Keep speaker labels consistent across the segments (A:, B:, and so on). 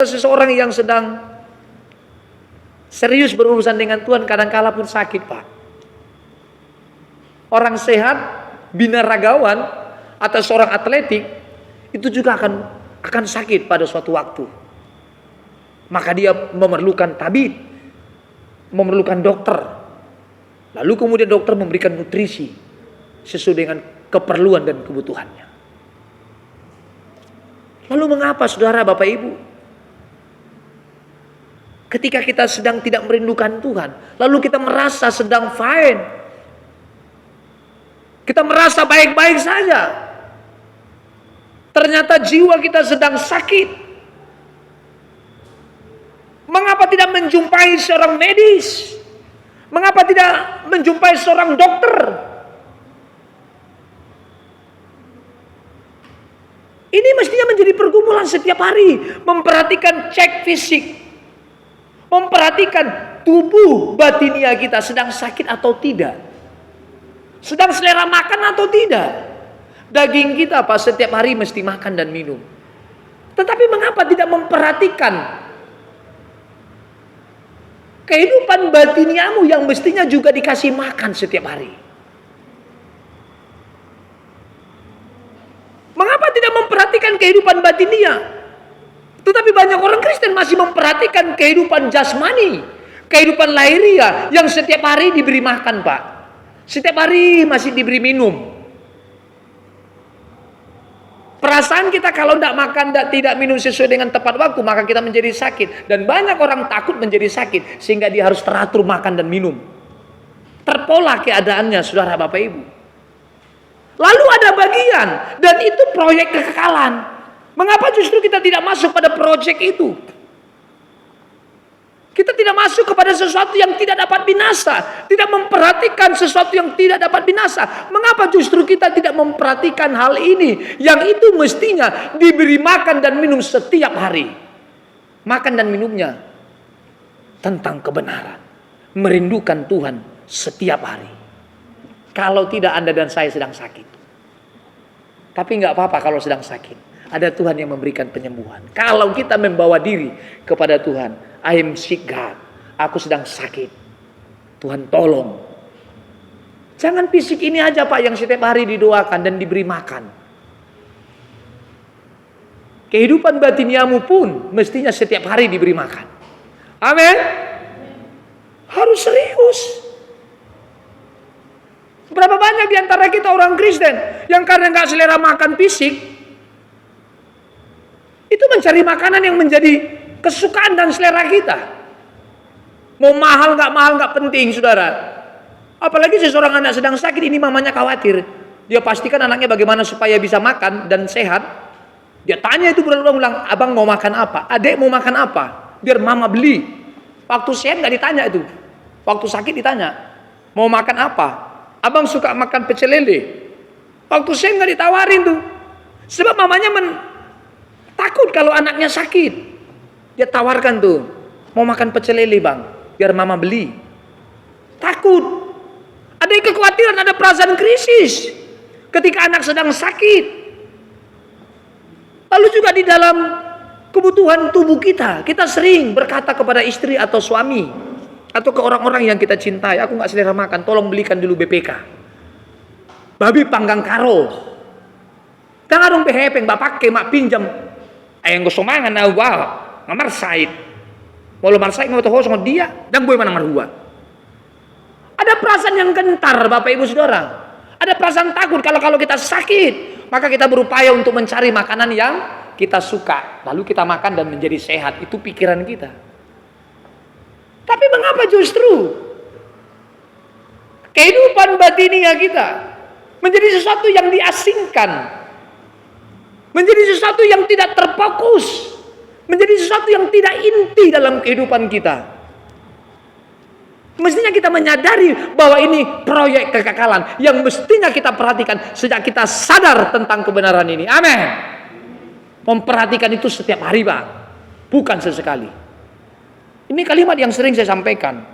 A: Seseorang yang sedang serius berurusan dengan Tuhan kadangkala pun sakit, Pak. Orang sehat, binaragawan, atau seorang atletik itu juga akan sakit pada suatu waktu. Maka dia memerlukan tabib, memerlukan dokter. Lalu kemudian dokter memberikan nutrisi sesuai dengan keperluan dan kebutuhannya. Lalu mengapa saudara, Bapak Ibu, ketika kita sedang tidak merindukan Tuhan, lalu kita merasa sedang fine, kita merasa baik-baik saja, ternyata jiwa kita sedang sakit. Mengapa tidak menjumpai seorang medis? Mengapa tidak menjumpai seorang dokter? Ini mestinya menjadi pergumulan setiap hari, memperhatikan cek fisik, memperhatikan tubuh batinia kita sedang sakit atau tidak, sedang selera makan atau tidak. Daging kita apa setiap hari mesti makan dan minum. Tetapi mengapa tidak memperhatikan kehidupan batiniamu yang mestinya juga dikasih makan setiap hari? Mengapa tidak memperhatikan kehidupan batinia? Tetapi banyak orang Kristen masih memperhatikan kehidupan jasmani, kehidupan lahiriah yang setiap hari diberi makan, Pak. Setiap hari masih diberi minum. Perasaan kita kalau tidak makan, tidak minum sesuai dengan tepat waktu, maka kita menjadi sakit. Dan banyak orang takut menjadi sakit, sehingga dia harus teratur makan dan minum. Terpola keadaannya, saudara Bapak Ibu. Lalu ada bagian, dan itu proyek kekekalan. Mengapa justru kita tidak masuk pada proyek itu? Kita tidak masuk kepada sesuatu yang tidak dapat binasa, tidak memperhatikan sesuatu yang tidak dapat binasa. Mengapa justru kita tidak memperhatikan hal ini, yang itu mestinya diberi makan dan minum setiap hari? Makan dan minumnya tentang kebenaran, merindukan Tuhan setiap hari. Kalau tidak, Anda dan saya sedang sakit. Tapi nggak apa-apa kalau sedang sakit. Ada Tuhan yang memberikan penyembuhan. Kalau kita membawa diri kepada Tuhan, I am sick God, aku sedang sakit, Tuhan tolong. Jangan fisik ini aja, Pak, yang setiap hari didoakan dan diberi makan. Kehidupan batiniamu pun mestinya setiap hari diberi makan. Amin. Harus serius. Berapa banyak di antara kita orang Kristen yang karena nggak selera makan fisik, itu mencari makanan yang menjadi kesukaan dan selera kita. Mau mahal nggak penting, saudara. Apalagi seseorang anak sedang sakit, ini mamanya khawatir. Dia pastikan anaknya bagaimana supaya bisa makan dan sehat. Dia tanya itu berulang-ulang, abang mau makan apa? Adek mau makan apa? Biar mama beli. Waktu sehat nggak ditanya itu. Waktu sakit ditanya, mau makan apa? Abang suka makan pecel lele. Waktu sehat nggak ditawarin tuh. Sebab mamanya takut kalau anaknya sakit. Dia tawarkan tuh, mau makan pecel lele bang, biar mama beli. Takut. Ada kekhawatiran, ada perasaan krisis ketika anak sedang sakit. Lalu juga di dalam kebutuhan tubuh kita, kita sering berkata kepada istri atau suami, atau ke orang-orang yang kita cintai, aku gak selera makan, tolong belikan dulu BPK. Babi panggang karo. Jangan dong behepeng, bapak pakai, mak pinjam. Ayang gusto mangan na wow, ngamarsait. Walau marsait ngoto ho sama dia, dan gue mana marhua. Ada perasaan yang gentar, Bapak Ibu Saudara. Ada perasaan takut kalau kita sakit, maka kita berupaya untuk mencari makanan yang kita suka, lalu kita makan dan menjadi sehat. Itu pikiran kita. Tapi mengapa justru kehidupan batinia kita menjadi sesuatu yang diasingkan, menjadi sesuatu yang tidak terfokus, menjadi sesuatu yang tidak inti dalam kehidupan kita? Mestinya kita menyadari bahwa ini proyek kekekalan yang mestinya kita perhatikan sejak kita sadar tentang kebenaran ini. Amin. Memperhatikan itu setiap hari, Pak, bukan sesekali. Ini kalimat yang sering saya sampaikan.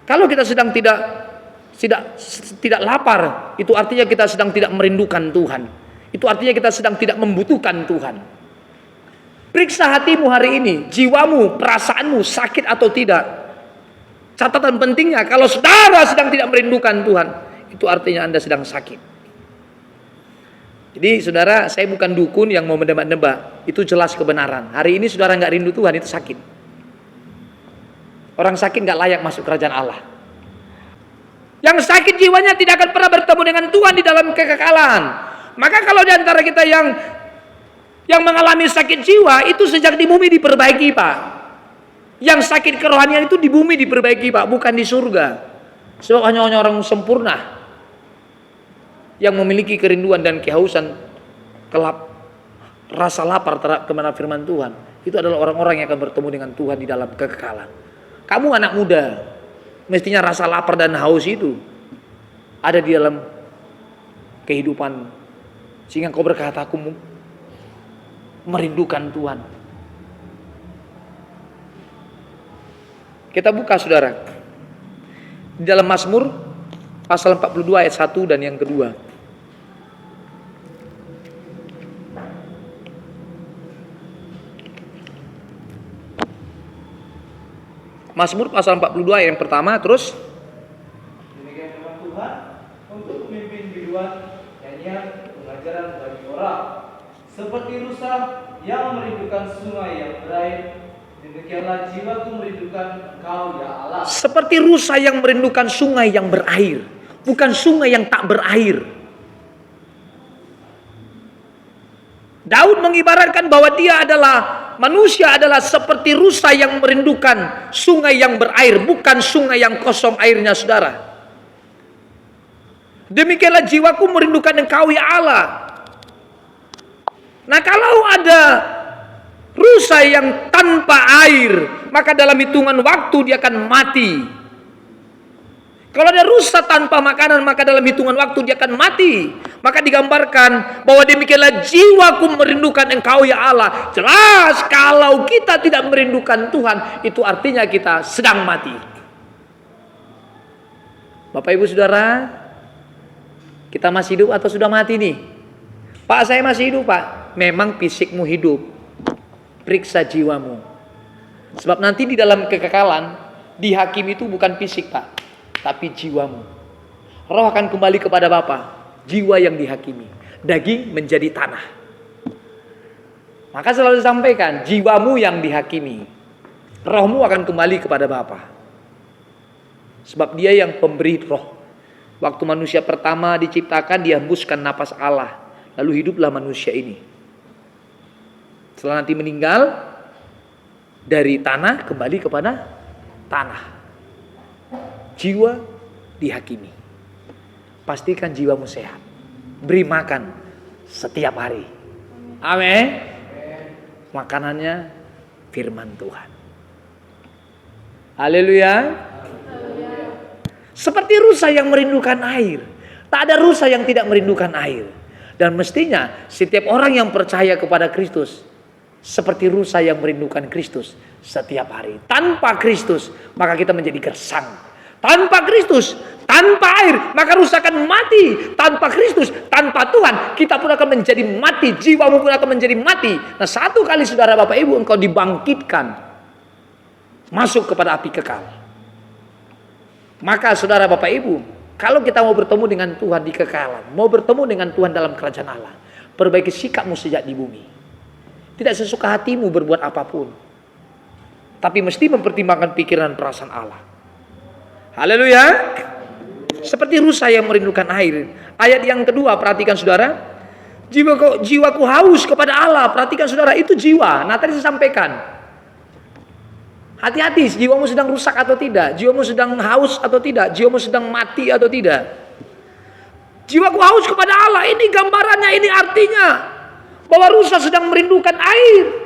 A: Kalau kita sedang tidak lapar, itu artinya kita sedang tidak merindukan Tuhan. Itu artinya kita sedang tidak membutuhkan Tuhan. Periksa hatimu hari ini, jiwamu, perasaanmu sakit atau tidak. Catatan pentingnya, kalau saudara sedang tidak merindukan Tuhan, itu artinya Anda sedang sakit. Jadi saudara, saya bukan dukun yang mau menebak-nebak. Itu jelas kebenaran. Hari ini saudara nggak rindu Tuhan, itu sakit. Orang sakit nggak layak masuk kerajaan Allah. Yang sakit jiwanya tidak akan pernah bertemu dengan Tuhan di dalam kekekalan. Maka kalau di antara kita yang mengalami sakit jiwa, itu sejak di bumi diperbaiki, Pak. Yang sakit kerohanian itu di bumi diperbaiki, Pak, bukan di surga. Sebab hanya orang sempurna yang memiliki kerinduan dan kehausan rasa lapar terhadap kebenaran firman Tuhan. Itu adalah orang-orang yang akan bertemu dengan Tuhan di dalam kekekalan. Kamu anak muda, mestinya rasa lapar dan haus itu ada di dalam kehidupan, sehingga kau berkata, aku merindukan Tuhan. Kita buka saudara di dalam Mazmur pasal 42 ayat 1 dan yang kedua. Mazmur pasal 42 ayat yang pertama, terus
B: demikian firman Tuhan untuk pemimpin biduan, nyanyian pengajaran bagi orang seperti rusa yang merindukan sungai yang berair. Demikianlah jiwaku merindukan Engkau ya Allah.
A: Seperti rusa yang merindukan sungai yang berair, bukan sungai yang tak berair. Daud mengibaratkan bahwa manusia adalah seperti rusa yang merindukan sungai yang berair, bukan sungai yang kosong airnya, saudara. Demikianlah jiwaku merindukan Engkau ya Allah. Nah, kalau ada rusa yang tanpa air, maka dalam hitungan waktu dia akan mati. Kalau ada rusa tanpa makanan, maka dalam hitungan waktu dia akan mati. Maka digambarkan bahwa demikianlah jiwaku merindukan Engkau ya Allah. Jelas kalau kita tidak merindukan Tuhan, itu artinya kita sedang mati. Bapak Ibu Saudara, kita masih hidup atau sudah mati nih? Pak, saya masih hidup, Pak. Memang fisikmu hidup. Periksa jiwamu. Sebab nanti di dalam kekekalan, dihakimi itu bukan fisik, Pak, tapi jiwamu. Roh akan kembali kepada Bapa. Jiwa yang dihakimi, daging menjadi tanah. Maka selalu disampaikan, jiwamu yang dihakimi, rohmu akan kembali kepada Bapa. Sebab Dia yang pemberi roh. Waktu manusia pertama diciptakan, Dia hembuskan napas Allah, lalu hiduplah manusia ini. Setelah nanti meninggal, dari tanah kembali kepada tanah. Jiwa dihakimi. Pastikan jiwamu sehat. Beri makan setiap hari. Amin. Makanannya firman Tuhan. Haleluya. Seperti rusa yang merindukan air. Tak ada rusa yang tidak merindukan air. Dan mestinya setiap orang yang percaya kepada Kristus seperti rusa yang merindukan Kristus setiap hari. Tanpa Kristus maka kita menjadi gersang. Tanpa Kristus, tanpa air, maka rusa akan mati. Tanpa Kristus, tanpa Tuhan, kita pun akan menjadi mati. Jiwamu pun akan menjadi mati. Nah, satu kali saudara Bapak Ibu engkau dibangkitkan, masuk kepada api kekal. Maka saudara Bapak Ibu, kalau kita mau bertemu dengan Tuhan di kekekalan, mau bertemu dengan Tuhan dalam kerajaan Allah, perbaiki sikapmu sejak di bumi. Tidak sesuka hatimu berbuat apapun, tapi mesti mempertimbangkan pikiran perasaan Allah. Haleluya. Seperti rusa yang merindukan air. Ayat yang kedua, perhatikan saudara. Jiwaku haus kepada Allah. Perhatikan saudara, itu jiwa. Nah, tadi saya sampaikan, hati-hati, jiwamu sedang rusak atau tidak, jiwamu sedang haus atau tidak, jiwamu sedang mati atau tidak. Jiwaku haus kepada Allah, ini gambarannya, ini artinya bahwa rusa sedang merindukan air.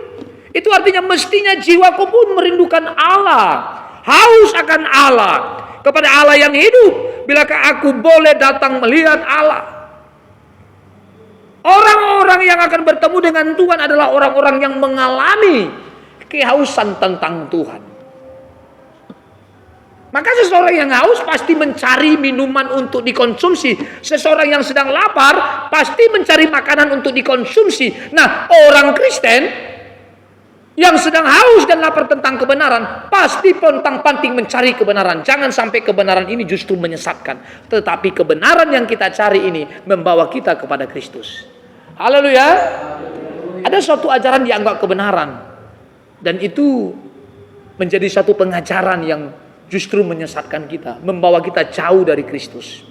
A: Itu artinya mestinya jiwaku pun merindukan Allah, haus akan Allah, kepada Allah yang hidup. Bilakah aku boleh datang melihat Allah? Orang-orang yang akan bertemu dengan Tuhan adalah orang-orang yang mengalami kehausan tentang Tuhan. Maka seseorang yang haus pasti mencari minuman untuk dikonsumsi. Seseorang yang sedang lapar pasti mencari makanan untuk dikonsumsi. Nah, orang Kristen Yang sedang haus dan lapar tentang kebenaran, pasti pontang-panting mencari kebenaran. Jangan sampai kebenaran ini justru menyesatkan. Tetapi kebenaran yang kita cari ini membawa kita kepada Kristus. Haleluya. Ada suatu ajaran dianggap kebenaran. Dan itu menjadi satu pengajaran yang justru menyesatkan kita. Membawa kita jauh dari Kristus.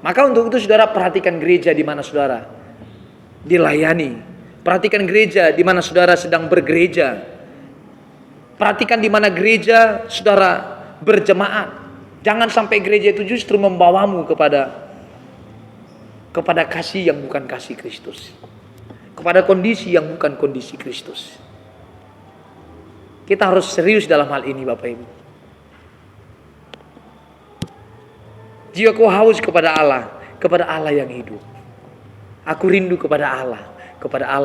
A: Maka untuk itu saudara perhatikan gereja di mana saudara dilayani. Perhatikan gereja di mana saudara sedang bergereja. Perhatikan di mana gereja saudara berjemaat. Jangan sampai gereja itu justru membawamu kepada kasih yang bukan kasih Kristus. Kepada kondisi yang bukan kondisi Kristus. Kita harus serius dalam hal ini Bapak Ibu. Jiwaku haus kepada Allah yang hidup. Aku rindu kepada Allah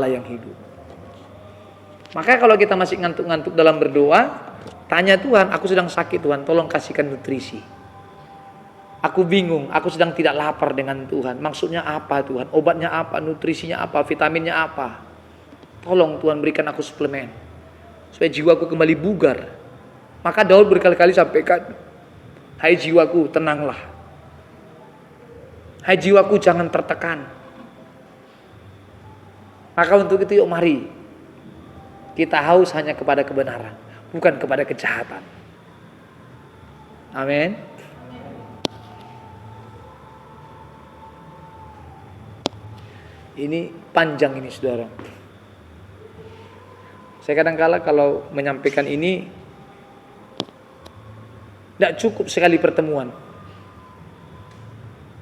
A: yang hidup. Maka kalau kita masih ngantuk-ngantuk dalam berdoa, tanya Tuhan, aku sedang sakit Tuhan, tolong kasihkan nutrisi. Aku bingung, aku sedang tidak lapar dengan Tuhan. Maksudnya apa Tuhan? Obatnya apa? Nutrisinya apa? Vitaminnya apa? Tolong Tuhan berikan aku suplemen. Supaya jiwaku kembali bugar. Maka Daud berkali-kali sampaikan, hai jiwaku tenanglah. Hai jiwaku jangan tertekan. Maka untuk itu yuk mari kita haus hanya kepada kebenaran, bukan kepada kejahatan. Amin. Ini panjang ini saudara. Saya kadang-kala kalau menyampaikan ini tidak cukup sekali pertemuan.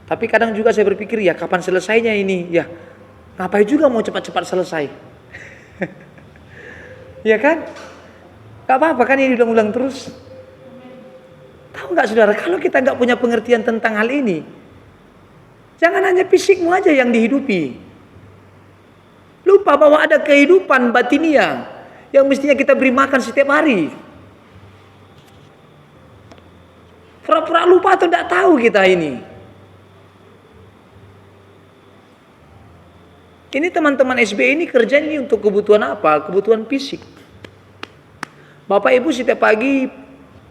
A: Tapi kadang juga saya berpikir ya kapan selesainya ini ya. Ngapain juga mau cepat-cepat selesai. Ya kan? Gak apa-apa kan ini diulang-ulang terus. Tahu gak saudara, kalau kita gak punya pengertian tentang hal ini, jangan hanya fisikmu aja yang dihidupi. Lupa bahwa ada kehidupan batinia yang mestinya kita beri makan setiap hari. Pura-pura lupa atau gak tahu kita ini. Ini teman-teman SBY ini kerja ini untuk kebutuhan apa? Kebutuhan fisik. Bapak Ibu setiap pagi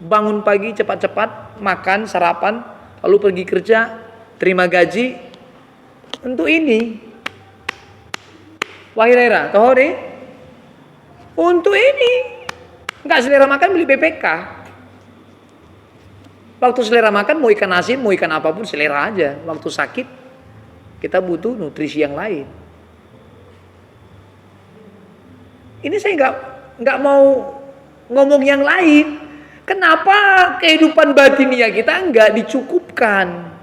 A: bangun pagi cepat-cepat, makan, sarapan, lalu pergi kerja, terima gaji. Untuk ini. Wahirera, tahu deh? Untuk ini. Enggak selera makan beli BPK. Waktu selera makan mau ikan asin, mau ikan apapun selera aja. Waktu sakit kita butuh nutrisi yang lain. Ini saya nggak mau ngomong yang lain. Kenapa kehidupan batinia kita nggak dicukupkan?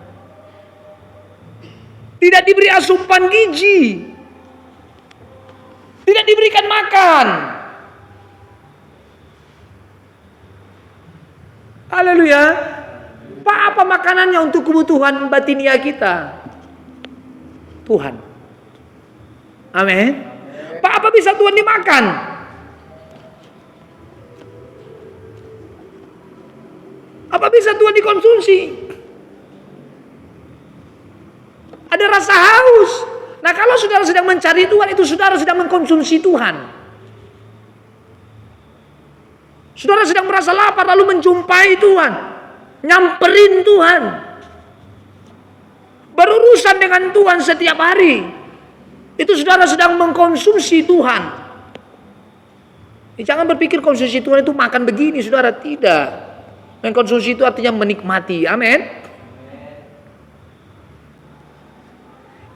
A: Tidak diberi asupan gizi, tidak diberikan makan. Haleluya. Apa makanannya untuk kebutuhan batinia kita? Tuhan. Amin. Apa bisa Tuhan dimakan? Apa bisa Tuhan dikonsumsi? Ada rasa haus. Nah kalau saudara sedang mencari Tuhan, itu saudara sedang mengkonsumsi Tuhan. Saudara sedang merasa lapar lalu menjumpai Tuhan, nyamperin Tuhan, berurusan dengan Tuhan setiap hari. Itu saudara sedang mengkonsumsi Tuhan. Jangan berpikir konsumsi Tuhan itu makan begini, saudara. Tidak. Mengkonsumsi itu artinya menikmati. Amin.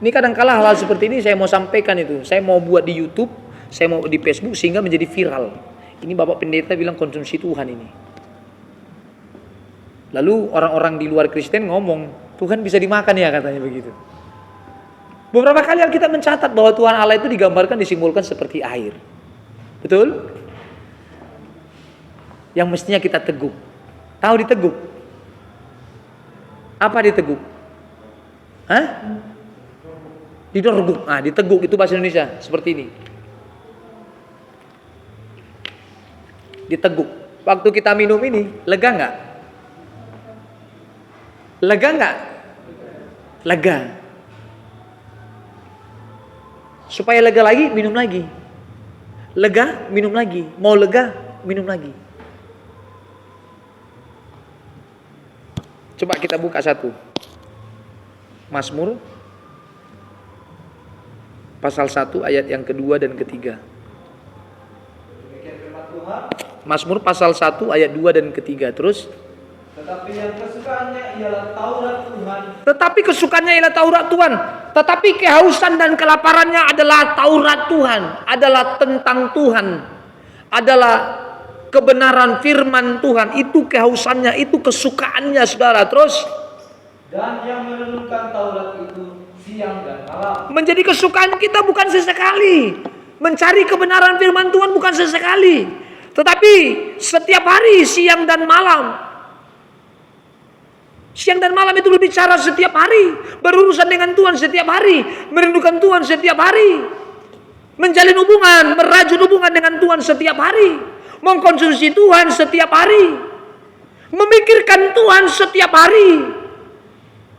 A: Ini kadang-kala hal-hal seperti ini saya mau sampaikan itu. Saya mau buat di YouTube, saya mau di Facebook sehingga menjadi viral. Ini Bapak Pendeta bilang konsumsi Tuhan ini. Lalu orang-orang di luar Kristen ngomong, Tuhan bisa dimakan ya katanya begitu. Beberapa kali Alkitab mencatat bahwa Tuhan Allah itu digambarkan, disimbolkan seperti air. Betul? Yang mestinya kita teguk. Tahu diteguk? Apa diteguk? Hah? Didorguk. Nah, diteguk itu bahasa Indonesia. Seperti ini. Diteguk. Waktu kita minum ini, lega nggak? Lega nggak? Lega. Supaya lega lagi, minum lagi. lega, minum lagi. Mau lega, minum lagi. Coba kita buka satu. Mazmur pasal 1 ayat yang kedua dan ketiga.
B: Demikian firman Tuhan.
A: Mazmur pasal 1 ayat 2 dan ketiga. Terus,
B: Tetapi yang kesukaannya ialah Taurat Tuhan.
A: tetapi kesukaannya ialah Taurat Tuhan. Tetapi kehausan dan kelaparannya adalah Taurat Tuhan. Adalah tentang Tuhan. Adalah kebenaran firman Tuhan. Itu kehausannya, itu kesukaannya, saudara. Terus,
B: Dan yang merenungkan Taurat itu siang dan malam.
A: menjadi kesukaan kita bukan sesekali. Mencari kebenaran firman Tuhan bukan sesekali. Tetapi setiap hari, siang dan malam. Siang dan malam itu berbicara setiap hari. Berurusan dengan Tuhan setiap hari. Merindukan Tuhan setiap hari. Menjalin hubungan, merajut hubungan dengan Tuhan setiap hari. Mengkonsumsi Tuhan setiap hari. Memikirkan Tuhan setiap hari.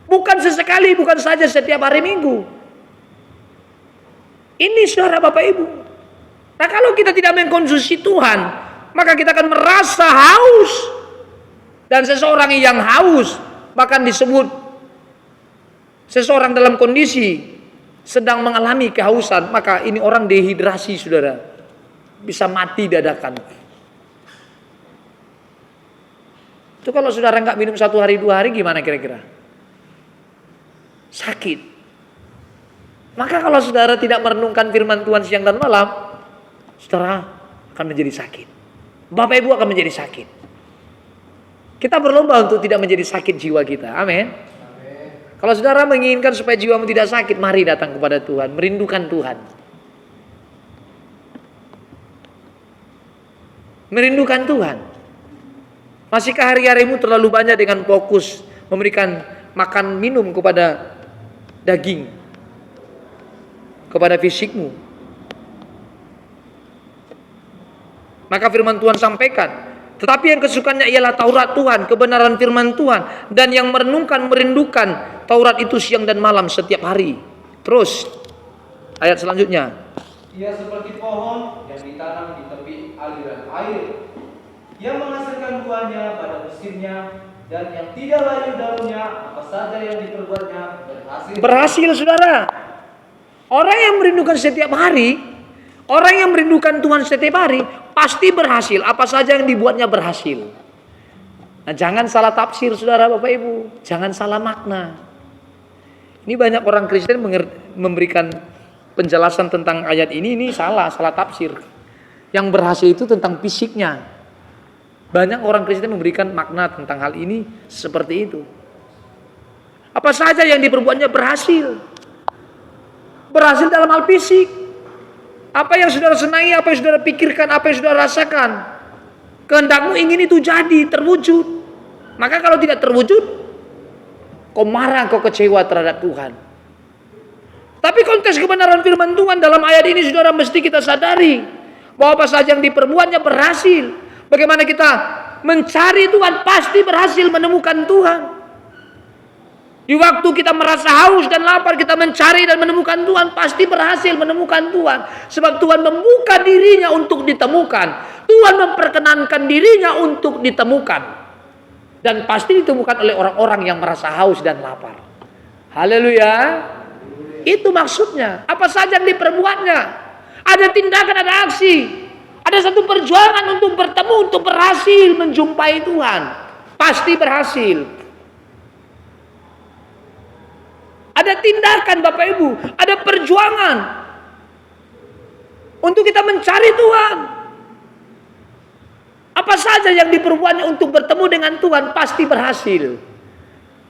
A: Bukan sesekali, bukan saja setiap hari Minggu. Ini saudara Bapak Ibu. Nah, kalau kita tidak mengkonsumsi Tuhan, maka kita akan merasa haus. Dan seseorang yang haus, bahkan disebut seseorang dalam kondisi sedang mengalami kehausan, maka ini orang dehidrasi, saudara. Bisa mati dadakan. Itu kalau saudara nggak minum 1 hari 2 hari, gimana kira-kira? Sakit. Maka kalau saudara tidak merenungkan firman Tuhan siang dan malam, saudara akan menjadi sakit. Bapak Ibu akan menjadi sakit. Kita berlomba untuk tidak menjadi sakit jiwa kita. Amin. Kalau saudara menginginkan supaya jiwamu tidak sakit, mari datang kepada Tuhan, merindukan Tuhan. Merindukan Tuhan. Masihkah hari-harimu terlalu banyak dengan fokus memberikan makan minum kepada daging, kepada fisikmu? Maka firman Tuhan sampaikan, tetapi yang kesukaannya ialah Taurat Tuhan, kebenaran firman Tuhan, dan yang merenungkan, merindukan Taurat itu siang dan malam setiap hari. Terus ayat selanjutnya.
B: Ia seperti pohon yang ditanam di tepi aliran air, yang menghasilkan buahnya pada musimnya, dan yang tidak layu daunnya, apa saja yang diperbuatnya berhasil.
A: Berhasil, saudara. Orang yang merindukan setiap hari, orang yang merindukan Tuhan setiap hari, pasti berhasil. Apa saja yang dibuatnya berhasil. Nah, jangan salah tafsir, saudara Bapak Ibu. Jangan salah makna. Ini banyak orang Kristen memberikan penjelasan tentang ayat ini salah tafsir. Yang berhasil itu tentang fisiknya. Banyak orang Kristen memberikan makna tentang hal ini seperti itu. Apa saja yang diperbuatnya berhasil. Berhasil dalam hal fisik. Apa yang saudara senangi, apa yang saudara pikirkan, apa yang saudara rasakan, kehendakmu ingin itu jadi, terwujud. Maka kalau tidak terwujud, kau marah, kau kecewa terhadap Tuhan. Tapi konteks kebenaran firman Tuhan dalam ayat ini, saudara, mesti kita sadari bahwa apa saja yang diperbuatnya berhasil. Bagaimana kita mencari Tuhan, pasti berhasil menemukan Tuhan. Di waktu kita merasa haus dan lapar, kita mencari dan menemukan Tuhan, pasti berhasil menemukan Tuhan. Sebab Tuhan membuka dirinya untuk ditemukan. Tuhan memperkenankan dirinya untuk ditemukan. Dan pasti ditemukan oleh orang-orang yang merasa haus dan lapar. Haleluya. Itu maksudnya. Apa saja yang diperbuatnya. Ada tindakan, ada aksi. Ada satu perjuangan untuk bertemu, untuk berhasil menjumpai Tuhan. Pasti berhasil. Ada tindakan Bapak Ibu, ada perjuangan untuk kita mencari Tuhan. Apa saja yang diperbuatnya untuk bertemu dengan Tuhan pasti berhasil.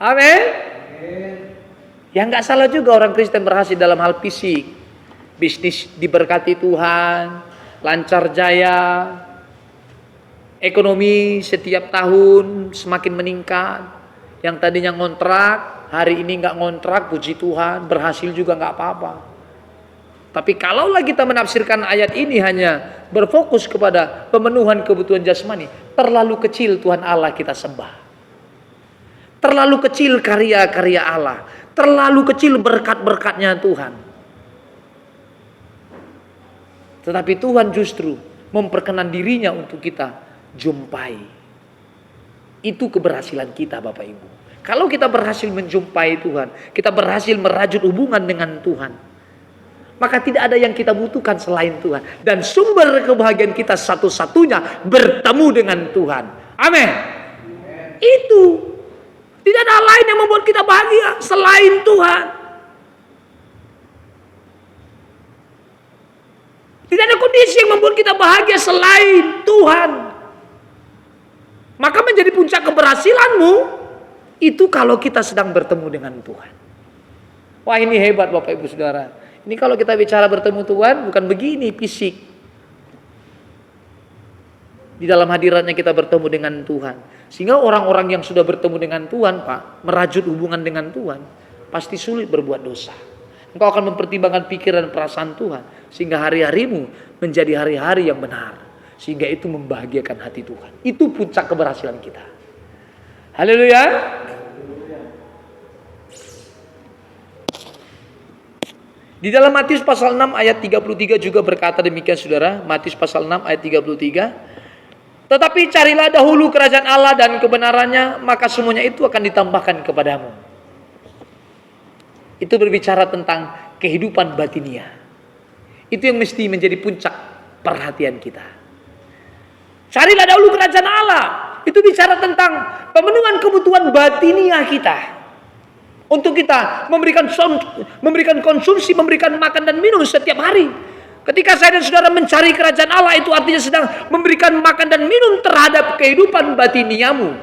A: Amin. Ya nggak salah juga orang Kristen berhasil dalam hal fisik. Bisnis diberkati Tuhan, lancar jaya. Ekonomi setiap tahun semakin meningkat. Yang tadinya ngontrak, hari ini nggak ngontrak, puji Tuhan, berhasil juga nggak apa-apa. Tapi kalaulah kita menafsirkan ayat ini hanya berfokus kepada pemenuhan kebutuhan jasmani, terlalu kecil Tuhan Allah kita sembah. Terlalu kecil karya-karya Allah, terlalu kecil berkat-berkatnya Tuhan. Tetapi Tuhan justru memperkenan dirinya untuk kita jumpai. Itu keberhasilan kita Bapak Ibu. Kalau kita berhasil menjumpai Tuhan, kita berhasil merajut hubungan dengan Tuhan, maka tidak ada yang kita butuhkan selain Tuhan. Dan sumber kebahagiaan kita satu-satunya bertemu dengan Tuhan. Amin. Itu. Tidak ada hal lain yang membuat kita bahagia selain Tuhan. Tidak ada kondisi yang membuat kita bahagia selain Tuhan. Maka menjadi puncak keberhasilanmu itu kalau kita sedang bertemu dengan Tuhan. Wah, ini hebat Bapak Ibu Saudara. Ini kalau kita bicara bertemu Tuhan bukan begini fisik. Di dalam hadiratnya kita bertemu dengan Tuhan. Sehingga orang-orang yang sudah bertemu dengan Tuhan, Pak, merajut hubungan dengan Tuhan, pasti sulit berbuat dosa. Engkau akan mempertimbangkan pikiran dan perasaan Tuhan, sehingga hari-harimu menjadi hari-hari yang benar. Sehingga itu membahagiakan hati Tuhan. Itu puncak keberhasilan kita. Haleluya. Di dalam Matius pasal 6 ayat 33 juga berkata demikian saudara. Matius pasal 6 ayat 33. Tetapi carilah dahulu kerajaan Allah dan kebenarannya, maka semuanya itu akan ditambahkan kepadamu. Itu berbicara tentang kehidupan batinia. Itu yang mesti menjadi puncak perhatian kita. Carilah dahulu kerajaan Allah. Itu bicara tentang pemenuhan kebutuhan batinia kita. Untuk kita memberikan konsumsi, memberikan makan dan minum setiap hari. Ketika saya dan saudara mencari kerajaan Allah, itu artinya sedang memberikan makan dan minum terhadap kehidupan batiniamu.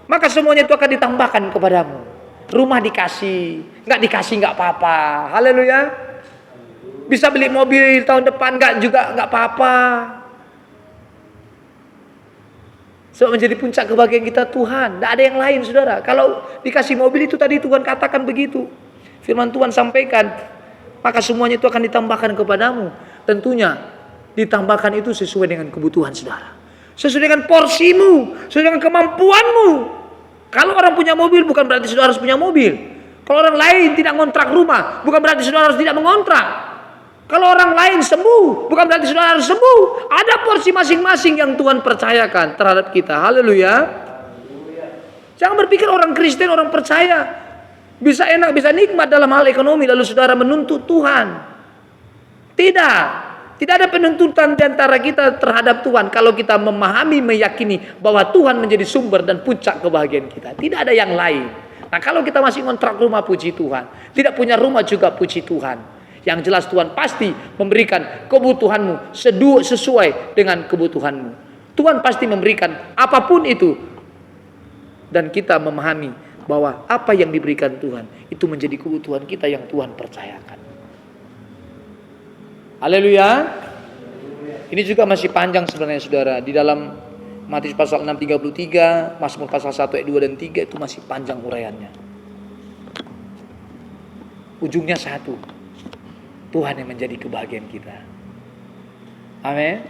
A: Maka semuanya itu akan ditambahkan kepadamu. Rumah dikasih, nggak dikasih nggak apa-apa. Haleluya. Bisa beli mobil tahun depan nggak apa-apa. Sebab menjadi puncak kebahagiaan kita Tuhan. Tidak ada yang lain saudara. Kalau dikasih mobil itu tadi Tuhan katakan begitu. Firman Tuhan sampaikan. Maka semuanya itu akan ditambahkan kepadamu. Tentunya ditambahkan itu sesuai dengan kebutuhan saudara. Sesuai dengan porsimu. Sesuai dengan kemampuanmu. Kalau orang punya mobil bukan berarti saudara harus punya mobil. Kalau orang lain tidak ngontrak rumah bukan berarti saudara harus tidak mengontrak. Kalau orang lain sembuh bukan berarti saudara harus sembuh. Ada porsi masing-masing yang Tuhan percayakan terhadap kita. Haleluya. Jangan berpikir orang Kristen, orang percaya bisa enak, bisa nikmat dalam hal ekonomi lalu saudara menuntut Tuhan. Tidak. Tidak ada penuntutan di antara kita terhadap Tuhan kalau kita memahami, meyakini bahwa Tuhan menjadi sumber dan puncak kebahagiaan kita. Tidak ada yang lain. Nah, kalau kita masih ngontrak rumah, puji Tuhan. Tidak punya rumah juga, puji Tuhan. Yang jelas Tuhan pasti memberikan kebutuhanmu sesuai dengan kebutuhanmu. Tuhan pasti memberikan apapun itu. Dan kita memahami bahwa apa yang diberikan Tuhan itu menjadi kebutuhan kita yang Tuhan percayakan. Haleluya. Ini juga masih panjang sebenarnya saudara. Di dalam Matius pasal 6:33, Mazmur pasal 1 ayat 2 dan 3 itu masih panjang uraiannya. Ujungnya satu. Tuhan yang menjadi kebahagiaan kita. Amin.